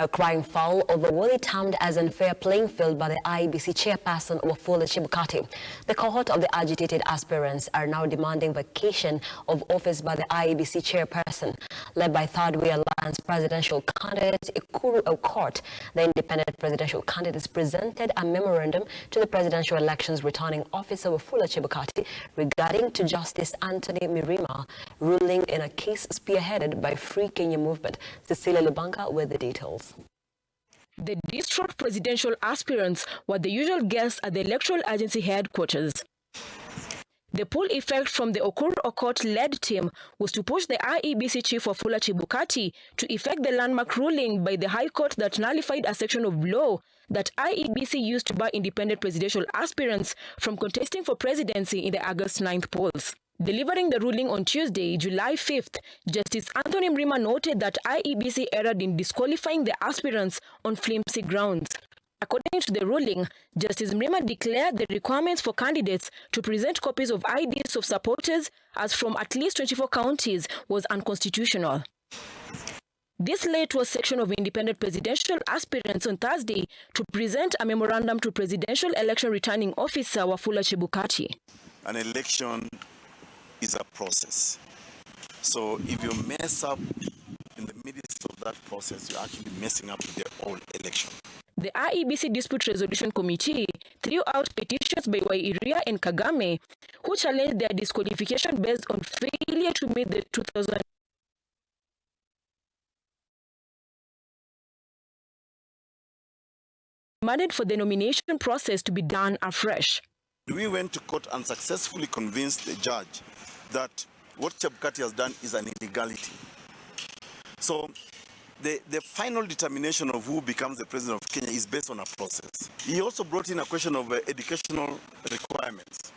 crying foul over what it termed as unfair playing field by the IEBC chairperson Wafula Chebukati. The cohort of the agitated aspirants are now demanding vacation of office by the IEBC chairperson. Led by Third Way Alliance presidential candidate Ikuru Court, the independent presidential candidates presented a memorandum to the presidential elections returning officer Wafula Chebukati regarding to Justice Anthony Mirima ruling in a case spearheaded by Free Kenya Movement. Cecilia Lubanga with the details. The distraught presidential aspirants were the usual guests at the electoral agency headquarters. The pull effect from the Okuru Court-led team was to push the IEBC chief Wafula Chebukati to effect the landmark ruling by the High Court that nullified a section of law that IEBC used to bar independent presidential aspirants from contesting for presidency in the August 9th polls. Delivering the ruling on Tuesday, July 5th, Justice Anthony Mirima noted that IEBC erred in disqualifying the aspirants on flimsy grounds. According to the ruling, Justice Mirima declared the requirements for candidates to present copies of IDs of supporters as from at least 24 counties was unconstitutional. This led to a section of independent presidential aspirants on Thursday to present a memorandum to presidential election returning officer Wafula Chebukati. An election is a process. So if you mess up in the midst of that process, you're actually messing up the whole election. The IEBC Dispute Resolution Committee threw out petitions by Wairia and Kagame, who challenged their disqualification based on failure to meet the 2000 demanded for the nomination process to be done afresh. We went to court and successfully convinced the judge that what Chebukati has done is an illegality. So the final determination of who becomes the president of Kenya is based on a process. He also brought in a question of educational requirements.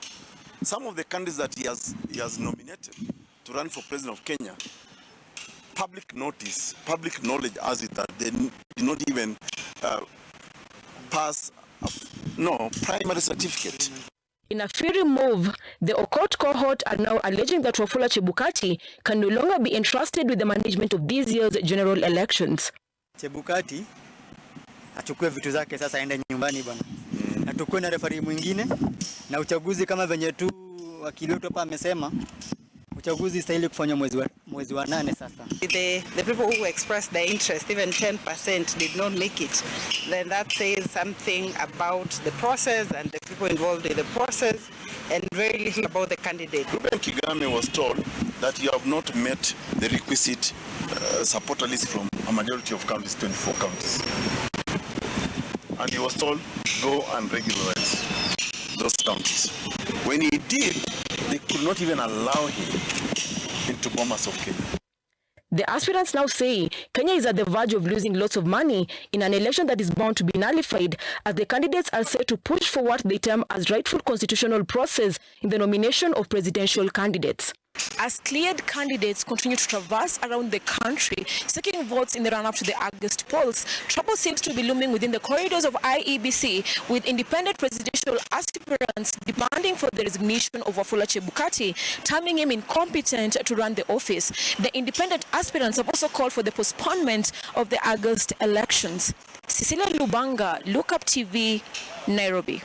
Some of the candidates that he has nominated to run for president of Kenya, public knowledge has it that they did not even pass primary certificate. In a fiery move, the Okot cohort are now alleging that Wafula Chebukati can no longer be entrusted with the management of this year's general elections. Chebukati achukue vitu zake sasa aende nyumbani bwana. Na tukue na referee mwingine na uchaguzi kama venye tu wakili wetu hapa amesema uchaguzi stahili kufanywa mwezi wa 8 sasa. The people who expressed their interest, even 10% did not make it. Then that says something about the process and the people involved in the process and very little about the candidate. Ruben Kigame was told that you have not met the requisite supporter list from a majority of counties, 24 counties. And he was told, go and regularize those counties. When he did, they could not even allow him into Bomas of Kenya. The aspirants now say Kenya is at the verge of losing lots of money in an election that is bound to be nullified, as the candidates are set to push for what they term as rightful constitutional process in the nomination of presidential candidates. As cleared candidates continue to traverse around the country, seeking votes in the run-up to the August polls, trouble seems to be looming within the corridors of IEBC, with independent presidential aspirants demanding for the resignation of Wafula Chebukati, terming him incompetent to run the office. The independent aspirants have also called for the postponement of the August elections. Cecilia Lubanga, Look Up TV, Nairobi.